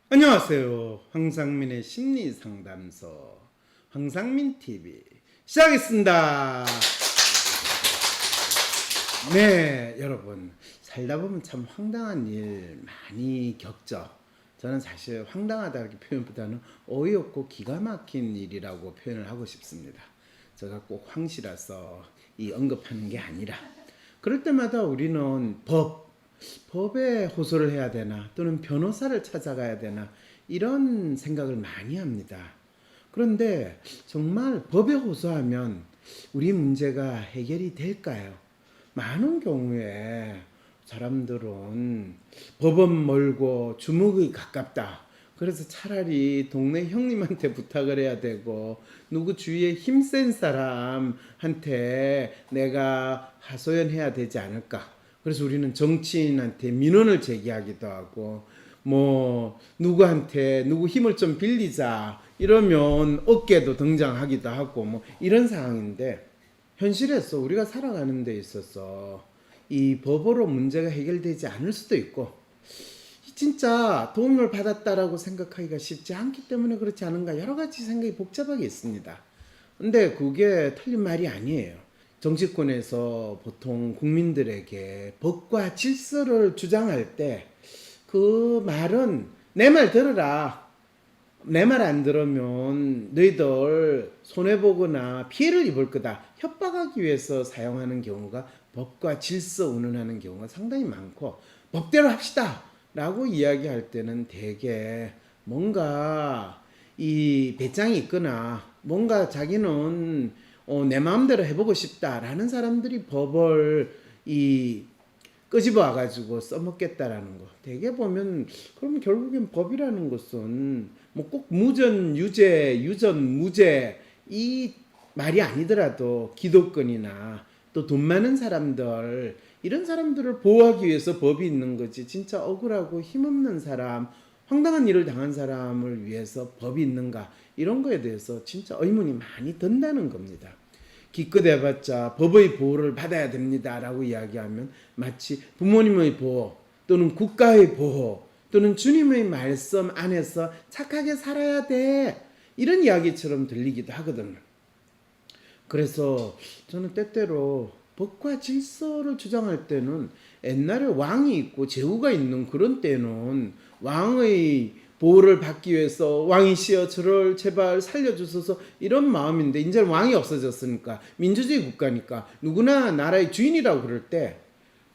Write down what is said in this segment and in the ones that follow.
안녕하세요. 황상민의 심리상담소 황상민TV 시작하겠습니다. 네, 여러분 살다 보면 참 황당한 일 많이 겪죠. 저는 사실 황당하다 이렇게 표현보다는 어이없고 기가 막힌 일이라고 표현을 하고 싶습니다. 제가 꼭 황씨라서 이 언급하는 게 아니라 그럴 때마다 우리는 법에 호소를 해야 되나 또는 변호사를 찾아가야 되나 이런 생각을 많이 합니다. 그런데 정말 법에 호소하면 우리 문제가 해결이 될까요? 많은 경우에 사람들은 법은 멀고 주먹이 가깝다. 그래서 차라리 동네 형님한테 부탁을 해야 되고 누구 주위에 힘센 사람한테 내가 하소연해야 되지 않을까. 그래서 우리는 정치인한테 민원을 제기하기도 하고 누구한테 누구 힘을 좀 빌리자 이러면 업계도 등장하기도 하고 이런 상황인데, 현실에서 우리가 살아가는 데 있어서 이 법으로 문제가 해결되지 않을 수도 있고 진짜 도움을 받았다라고 생각하기가 쉽지 않기 때문에 그렇지 않은가, 여러 가지 생각이 복잡하게 있습니다. 근데 그게 틀린 말이 아니에요. 정치권에서 보통 국민들에게 법과 질서를 주장할 때 그 말은 내 말 들어라. 내 말 안 들으면 너희들 손해보거나 피해를 입을 거다. 협박하기 위해서 사용하는 경우가 법과 질서 운운하는 경우가 상당히 많고, 법대로 합시다 라고 이야기할 때는 대개 뭔가 이 배짱이 있거나 뭔가 자기는 내 마음대로 해보고 싶다라는 사람들이 법을 끄집어 와가지고 써먹겠다라는 거. 대개 보면 그러면 결국엔 법이라는 것은 꼭 무전 유죄, 유전 무죄 이 말이 아니더라도 기득권이나 또 돈 많은 사람들, 이런 사람들을 보호하기 위해서 법이 있는 거지, 진짜 억울하고 힘없는 사람, 황당한 일을 당한 사람을 위해서 법이 있는가, 이런 거에 대해서 진짜 의문이 많이 든다는 겁니다. 기껏 해봤자 법의 보호를 받아야 됩니다 라고 이야기하면 마치 부모님의 보호 또는 국가의 보호 또는 주님의 말씀 안에서 착하게 살아야 돼, 이런 이야기처럼 들리기도 하거든요. 그래서 저는 때때로 법과 질서를 주장할 때는 옛날에 왕이 있고 제후가 있는 그런 때는 왕의 보호를 받기 위해서 왕이시여 저를 제발 살려주소서 이런 마음인데, 이제 왕이 없어졌으니까 민주주의 국가니까 누구나 나라의 주인이라고 그럴 때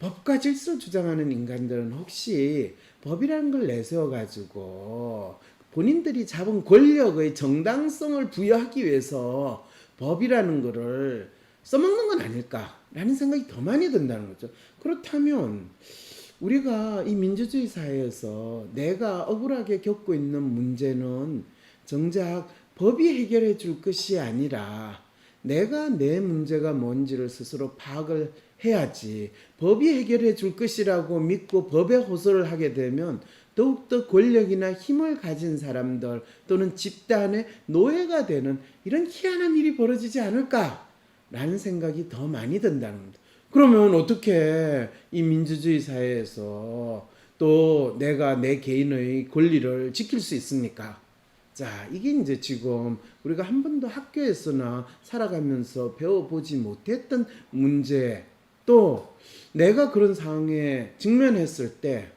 법과 질서 주장하는 인간들은 혹시 법이라는 걸 내세워 가지고 본인들이 잡은 권력의 정당성을 부여하기 위해서 법이라는 거를 써먹는 건 아닐까라는 생각이 더 많이 든다는 거죠. 그렇다면 우리가 이 민주주의 사회에서 내가 억울하게 겪고 있는 문제는 정작 법이 해결해 줄 것이 아니라 내가 내 문제가 뭔지를 스스로 파악을 해야지, 법이 해결해 줄 것이라고 믿고 법에 호소를 하게 되면 더욱더 권력이나 힘을 가진 사람들 또는 집단의 노예가 되는 이런 희한한 일이 벌어지지 않을까라는 생각이 더 많이 든다는 겁니다. 그러면 어떻게 이 민주주의 사회에서 또 내가 내 개인의 권리를 지킬 수 있습니까? 자, 이게 이제 지금 우리가 한 번도 학교에서나 살아가면서 배워보지 못했던 문제, 또 내가 그런 상황에 직면했을 때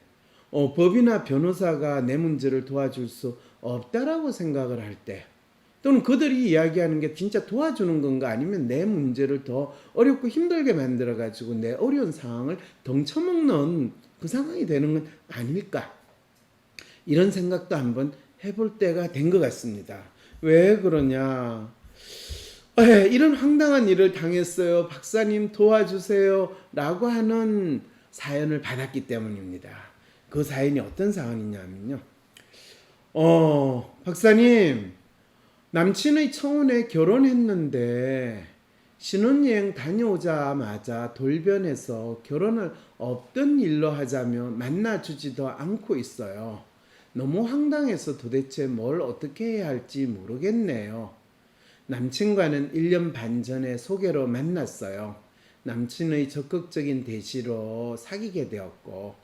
법이나 변호사가 내 문제를 도와줄 수 없다라고 생각을 할 때, 또는 그들이 이야기하는 게 진짜 도와주는 건가 아니면 내 문제를 더 어렵고 힘들게 만들어가지고 내 어려운 상황을 덩쳐먹는 그 상황이 되는 건 아닐까, 이런 생각도 한번 해볼 때가 된 것 같습니다. 왜 그러냐, 이런 황당한 일을 당했어요, 박사님 도와주세요 라고 하는 사연을 받았기 때문입니다. 그 사연이 어떤 사연이냐면요, 박사님, 남친의 청혼에 결혼했는데 신혼여행 다녀오자마자 돌변해서 결혼을 없던 일로 하자며 만나주지도 않고 있어요. 너무 황당해서 도대체 뭘 어떻게 해야 할지 모르겠네요. 남친과는 1년 반 전에 소개로 만났어요. 남친의 적극적인 대시로 사귀게 되었고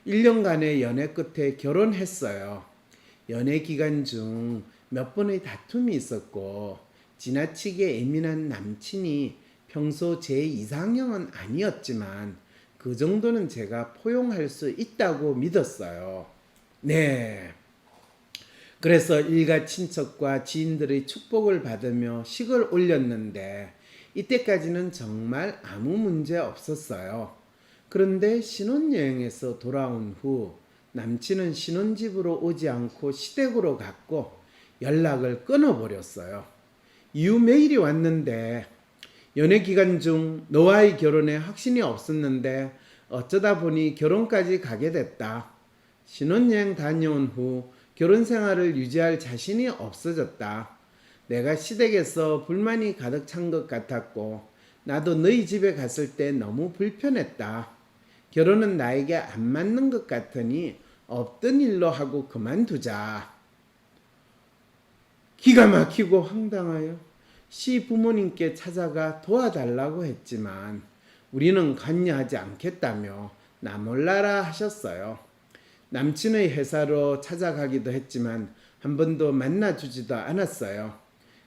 1년간의 연애 끝에 결혼했어요. 연애 기간 중 몇 번의 다툼이 있었고 지나치게 예민한 남친이 평소 제 이상형은 아니었지만 그 정도는 제가 포용할 수 있다고 믿었어요. 네. 그래서 일가 친척과 지인들의 축복을 받으며 식을 올렸는데 이때까지는 정말 아무 문제 없었어요. 그런데 신혼여행에서 돌아온 후 남친은 신혼집으로 오지 않고 시댁으로 갔고 연락을 끊어버렸어요. 이후 메일이 왔는데 연애 기간 중 너와의 결혼에 확신이 없었는데 어쩌다 보니 결혼까지 가게 됐다. 신혼여행 다녀온 후 결혼 생활을 유지할 자신이 없어졌다. 내가 시댁에서 불만이 가득 찬 것 같았고 나도 너희 집에 갔을 때 너무 불편했다. 결혼은 나에게 안 맞는 것 같으니 없던 일로 하고 그만두자. 기가 막히고 황당하여 시 부모님께 찾아가 도와달라고 했지만 우리는 관여하지 않겠다며 나 몰라라 하셨어요. 남친의 회사로 찾아가기도 했지만 한 번도 만나주지도 않았어요.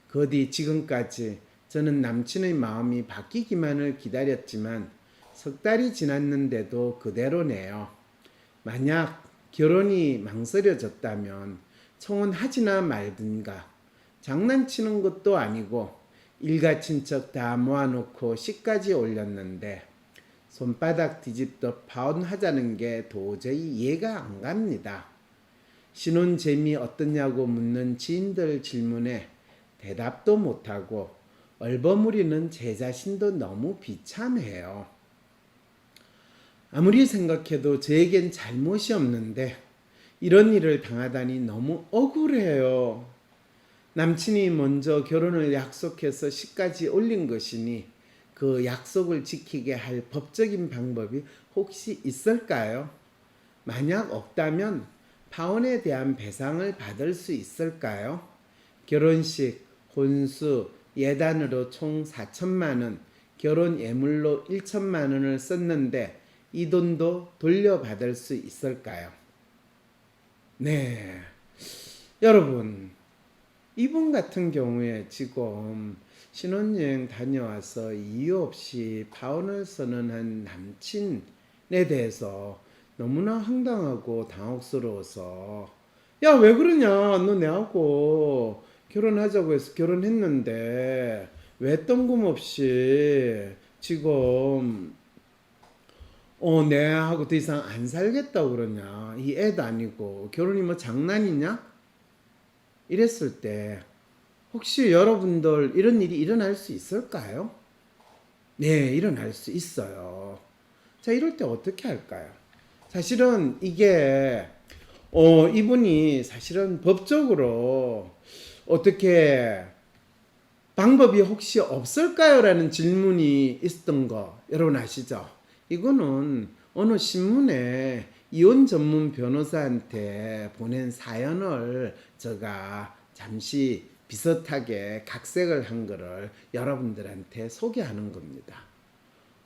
그 뒤 지금까지 저는 남친의 마음이 바뀌기만을 기다렸지만 석 달이 지났는데도 그대로네요. 만약 결혼이 망설여졌다면 청혼하지나 말든가. 장난치는 것도 아니고 일가 친척 다 모아놓고 시까지 올렸는데 손바닥 뒤집듯 파혼하자는 게 도저히 이해가 안 갑니다. 신혼 재미 어떠냐고 묻는 지인들 질문에 대답도 못하고 얼버무리는 제 자신도 너무 비참해요. 아무리 생각해도 저에겐 잘못이 없는데 이런 일을 당하다니 너무 억울해요. 남친이 먼저 결혼을 약속해서 시까지 올린 것이니 그 약속을 지키게 할 법적인 방법이 혹시 있을까요? 만약 없다면 파혼에 대한 배상을 받을 수 있을까요? 결혼식, 혼수, 예단으로 총 4천만 원, 결혼 예물로 1천만 원을 썼는데 이 돈도 돌려받을 수 있을까요? 네, 여러분 이분 같은 경우에 지금 신혼여행 다녀와서 이유 없이 파혼을 선언한 남친에 대해서 너무나 황당하고 당혹스러워서 야, 왜 그러냐? 너 내하고 결혼하자고 해서 결혼했는데 왜 뜬금없이 지금 내하고 더 이상 안 살겠다고 그러냐? 이 애도 아니고 결혼이 뭐 장난이냐? 이랬을 때 혹시 여러분들 이런 일이 일어날 수 있을까요? 네, 일어날 수 있어요. 자, 이럴 때 어떻게 할까요? 사실은 이게 이분이 사실은 법적으로 어떻게 방법이 혹시 없을까요? 라는 질문이 있었던 거 여러분 아시죠? 이거는 어느 신문에 이혼 전문 변호사한테 보낸 사연을 제가 잠시 비슷하게 각색을 한 거를 여러분들한테 소개하는 겁니다.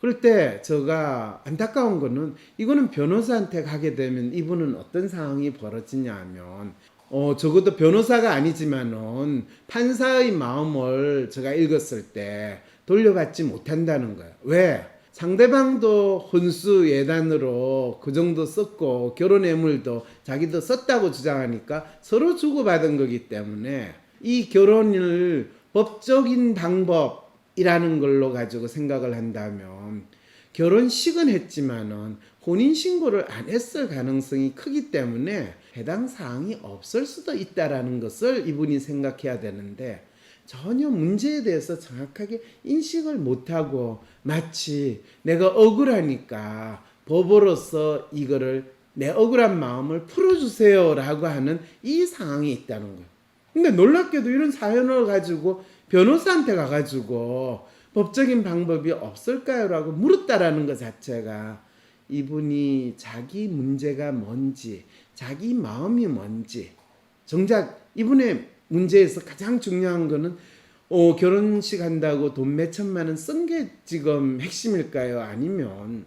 그럴 때 제가 안타까운 거는 이거는 변호사한테 가게 되면 이분은 어떤 상황이 벌어지냐 하면 적어도 변호사가 아니지만은 판사의 마음을 제가 읽었을 때 돌려받지 못한다는 거예요. 왜? 상대방도 혼수 예단으로 그 정도 썼고 결혼 예물도 자기도 썼다고 주장하니까 서로 주고받은 거기 때문에 이 결혼을 법적인 방법이라는 걸로 가지고 생각을 한다면 결혼식은 했지만은 혼인신고를 안 했을 가능성이 크기 때문에 해당 사항이 없을 수도 있다라는 것을 이분이 생각해야 되는데 전혀 문제에 대해서 정확하게 인식을 못하고 마치 내가 억울하니까 법으로서 이거를 내 억울한 마음을 풀어주세요 라고 하는 이 상황이 있다는 거예요. 근데 놀랍게도 이런 사연을 가지고 변호사한테 가가지고 법적인 방법이 없을까요? 라고 물었다라는 것 자체가 이분이 자기 문제가 뭔지 자기 마음이 뭔지 정작 이분의 문제에서 가장 중요한 거는 결혼식 한다고 돈 몇 천만 원 쓴 게 지금 핵심일까요? 아니면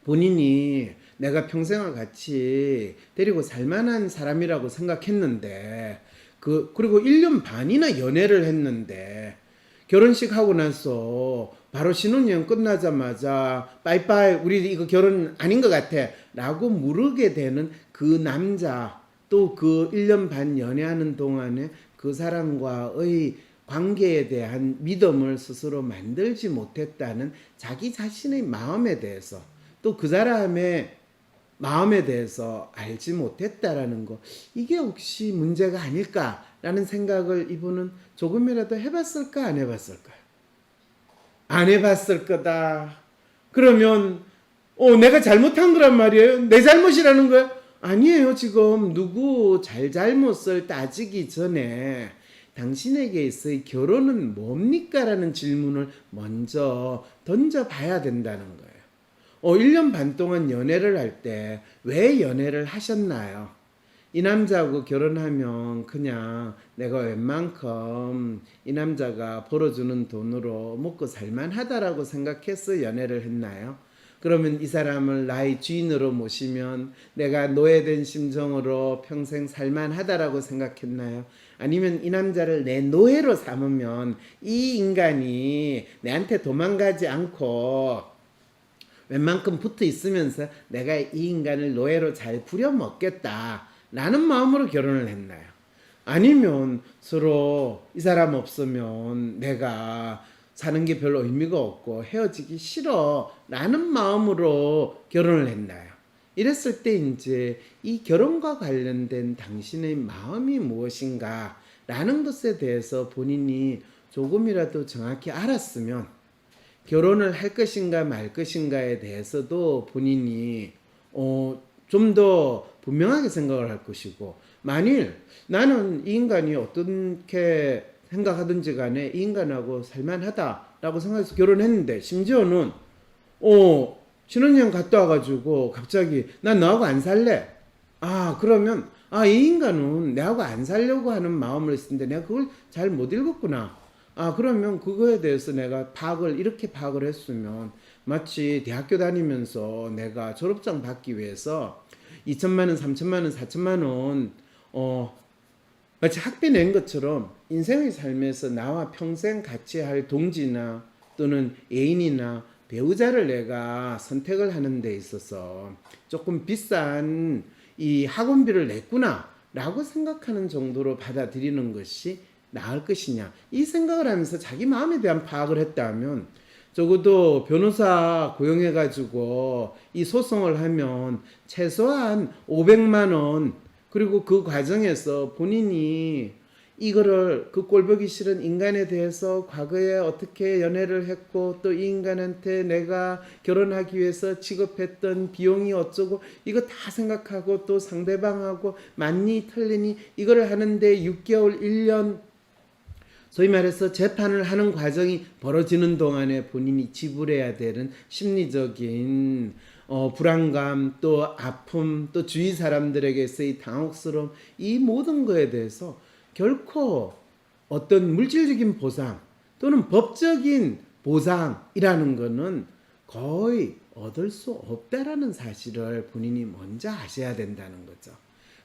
본인이 내가 평생을 같이 데리고 살만한 사람이라고 생각했는데 그리고 1년 반이나 연애를 했는데 결혼식 하고 나서 바로 신혼여행 끝나자마자 빠이빠이 우리 이거 결혼 아닌 것 같아 라고 물으게 되는 그 남자, 또 그 1년 반 연애하는 동안에 그 사람과의 관계에 대한 믿음을 스스로 만들지 못했다는 자기 자신의 마음에 대해서, 또 그 사람의 마음에 대해서 알지 못했다라는 거, 이게 혹시 문제가 아닐까라는 생각을 이분은 조금이라도 해봤을까 안 해봤을까요? 안 해봤을 거다. 그러면 내가 잘못한 거란 말이에요? 내 잘못이라는 거야? 아니에요. 지금 누구 잘못을 따지기 전에 당신에게서의 결혼은 뭡니까? 라는 질문을 먼저 던져봐야 된다는 거예요. 1년 반 동안 연애를 할 때 왜 연애를 하셨나요? 이 남자하고 결혼하면 그냥 내가 웬만큼 이 남자가 벌어주는 돈으로 먹고 살만하다라고 생각해서 연애를 했나요? 그러면 이 사람을 나의 주인으로 모시면 내가 노예된 심정으로 평생 살만하다라고 생각했나요? 아니면 이 남자를 내 노예로 삼으면 이 인간이 내한테 도망가지 않고 웬만큼 붙어 있으면서 내가 이 인간을 노예로 잘 부려먹겠다 라는 마음으로 결혼을 했나요? 아니면 서로 이 사람 없으면 내가 사는 게 별로 의미가 없고 헤어지기 싫어 라는 마음으로 결혼을 했나요? 이랬을 때 이제 이 결혼과 관련된 당신의 마음이 무엇인가 라는 것에 대해서 본인이 조금이라도 정확히 알았으면 결혼을 할 것인가 말 것인가에 대해서도 본인이 좀 더 분명하게 생각을 할 것이고, 만일 나는 이 인간이 어떻게 생각하든지 간에 이 인간하고 살만하다라고 생각해서 결혼했는데, 심지어는 신혼여행 갔다 와가지고 갑자기 난 너하고 안 살래. 그러면 이 인간은 내하고 안 살려고 하는 마음을 했는데 내가 그걸 잘 못 읽었구나. 그러면 그거에 대해서 내가 이렇게 파악을 했으면, 마치 대학교 다니면서 내가 졸업장 받기 위해서 2천만 원, 3천만 원, 4천만 원, 마치 학비 낸 것처럼 인생의 삶에서 나와 평생 같이 할 동지나 또는 애인이나 배우자를 내가 선택을 하는 데 있어서 조금 비싼 이 학원비를 냈구나 라고 생각하는 정도로 받아들이는 것이 나을 것이냐, 이 생각을 하면서 자기 마음에 대한 파악을 했다면, 적어도 변호사 고용해가지고 이 소송을 하면 최소한 500만 원, 그리고 그 과정에서 본인이 이거를 그 꼴보기 싫은 인간에 대해서 과거에 어떻게 연애를 했고 또 이 인간한테 내가 결혼하기 위해서 지급했던 비용이 어쩌고 이거 다 생각하고 또 상대방하고 맞니 틀리니 이거를 하는데 6개월 1년 소위 말해서 재판을 하는 과정이 벌어지는 동안에 본인이 지불해야 되는 심리적인 불안감, 또 아픔, 또 주위 사람들에게서의 당혹스러움, 이 모든 거에 대해서 결코 어떤 물질적인 보상 또는 법적인 보상이라는 거는 거의 얻을 수 없다라는 사실을 본인이 먼저 아셔야 된다는 거죠.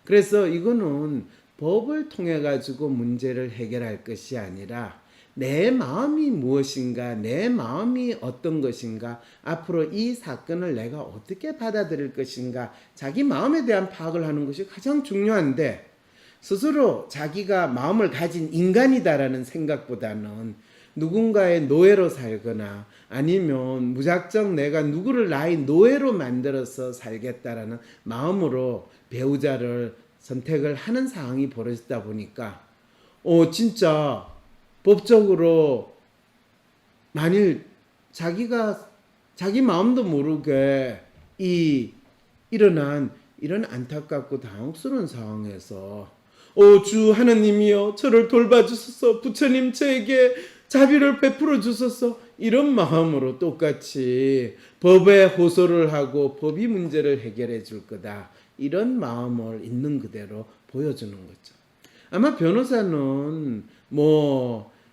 그래서 이거는 법을 통해 가지고 문제를 해결할 것이 아니라 내 마음이 무엇인가, 내 마음이 어떤 것인가, 앞으로 이 사건을 내가 어떻게 받아들일 것인가, 자기 마음에 대한 파악을 하는 것이 가장 중요한데, 스스로 자기가 마음을 가진 인간이다라는 생각보다는 누군가의 노예로 살거나 아니면 무작정 내가 누구를 나의 노예로 만들어서 살겠다라는 마음으로 배우자를 선택을 하는 상황이 벌어지다 보니까 진짜 법적으로 만일 자기가 자기 마음도 모르게 일어난 이런 안타깝고 당혹스러운 상황에서 주 하느님이여 저를 돌봐주소서, 부처님 저에게 자비를 베풀어 주소서, 이런 마음으로 똑같이 법에 호소를 하고 법이 문제를 해결해 줄 거다, 이런 마음을 있는 그대로 보여주는 거죠. 아마 변호사는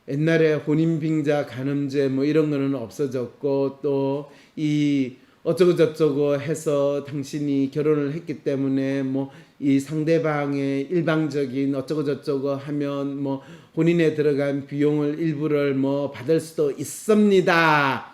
옛날에 혼인빙자, 간음죄 뭐 이런 거는 없어졌고 또 이 어쩌고 저쩌고 해서 당신이 결혼을 했기 때문에 뭐 이 상대방의 일방적인 어쩌고 저쩌고 하면 뭐 혼인에 들어간 비용을 일부를 뭐 받을 수도 있습니다.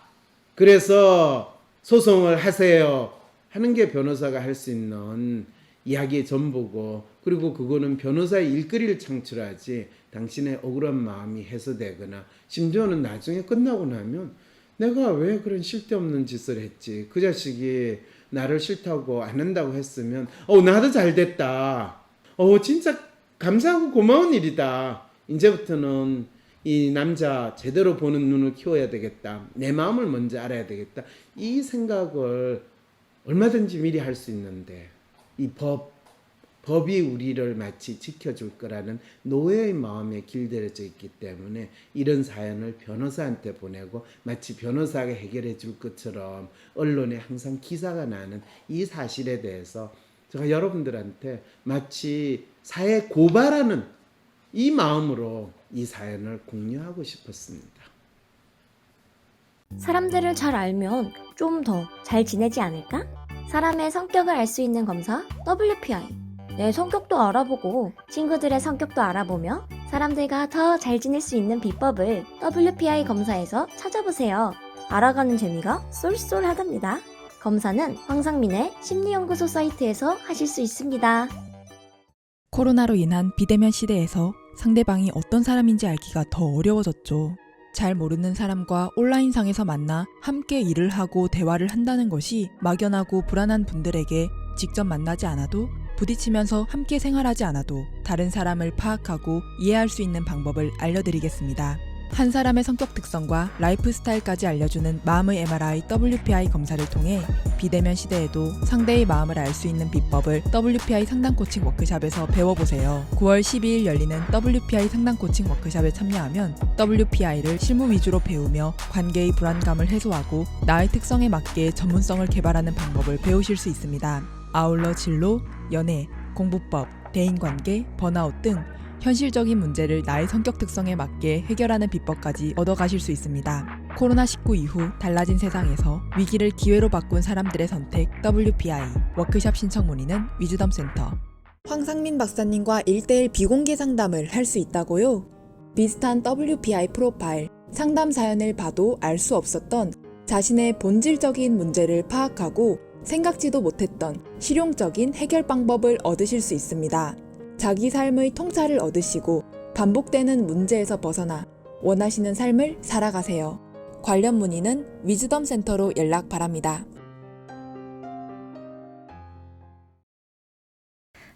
그래서 소송을 하세요 하는 게 변호사가 할 수 있는 이야기의 전부고, 그리고 그거는 변호사의 일거리를 창출하지 당신의 억울한 마음이 해소되거나 심지어는 나중에 끝나고 나면 내가 왜 그런 쓸데없는 짓을 했지, 그 자식이 나를 싫다고 안 한다고 했으면 나도 잘 됐다, 진짜 감사하고 고마운 일이다, 이제부터는 이 남자 제대로 보는 눈을 키워야 되겠다, 내 마음을 먼저 알아야 되겠다, 이 생각을 얼마든지 미리 할 수 있는데 이 법이 우리를 마치 지켜줄 거라는 노예의 마음에 길들여져 있기 때문에 이런 사연을 변호사한테 보내고 마치 변호사가 해결해 줄 것처럼 언론에 항상 기사가 나는 이 사실에 대해서 제가 여러분들한테 마치 사회 고발하는 이 마음으로 이 사연을 공유하고 싶었습니다. 사람들을 잘 알면 좀 더 잘 지내지 않을까? 사람의 성격을 알 수 있는 검사 WPI. 내 성격도 알아보고 친구들의 성격도 알아보며 사람들과 더 잘 지낼 수 있는 비법을 WPI 검사에서 찾아보세요. 알아가는 재미가 쏠쏠하답니다. 검사는 황상민의 심리연구소 사이트에서 하실 수 있습니다. 코로나로 인한 비대면 시대에서 상대방이 어떤 사람인지 알기가 더 어려워졌죠. 잘 모르는 사람과 온라인상에서 만나 함께 일을 하고 대화를 한다는 것이 막연하고 불안한 분들에게 직접 만나지 않아도 부딪히면서 함께 생활하지 않아도 다른 사람을 파악하고 이해할 수 있는 방법을 알려드리겠습니다. 한 사람의 성격 특성과 라이프 스타일까지 알려주는 마음의 MRI WPI 검사를 통해 비대면 시대에도 상대의 마음을 알 수 있는 비법을 WPI 상담 코칭 워크샵에서 배워보세요. 9월 12일 열리는 WPI 상담 코칭 워크샵에 참여하면 WPI를 실무 위주로 배우며 관계의 불안감을 해소하고 나의 특성에 맞게 전문성을 개발하는 방법을 배우실 수 있습니다. 아울러 진로, 연애, 공부법, 대인관계, 번아웃 등 현실적인 문제를 나의 성격 특성에 맞게 해결하는 비법까지 얻어가실 수 있습니다. 코로나19 이후 달라진 세상에서 위기를 기회로 바꾼 사람들의 선택 WPI. 워크샵 신청 문의는 위즈덤 센터. 황상민 박사님과 1:1 비공개 상담을 할 수 있다고요? 비슷한 WPI 프로파일, 상담 사연을 봐도 알 수 없었던 자신의 본질적인 문제를 파악하고 생각지도 못했던 실용적인 해결 방법을 얻으실 수 있습니다. 자기 삶의 통찰을 얻으시고 반복되는 문제에서 벗어나 원하시는 삶을 살아가세요. 관련 문의는 위즈덤 센터로 연락 바랍니다.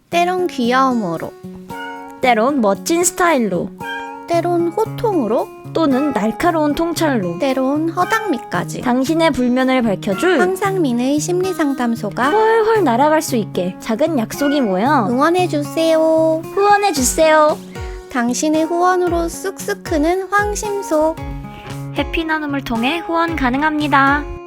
때론 귀여움으로, 때론 멋진 스타일로, 때론 호통으로, 또는 날카로운 통찰로, 때론 허당미까지 당신의 불면을 밝혀줄 황상민의 심리상담소가 훨훨 날아갈 수 있게 작은 약속이 모여 응원해주세요. 후원해주세요. 당신의 후원으로 쑥쑥 크는 황심소. 해피 나눔을 통해 후원 가능합니다.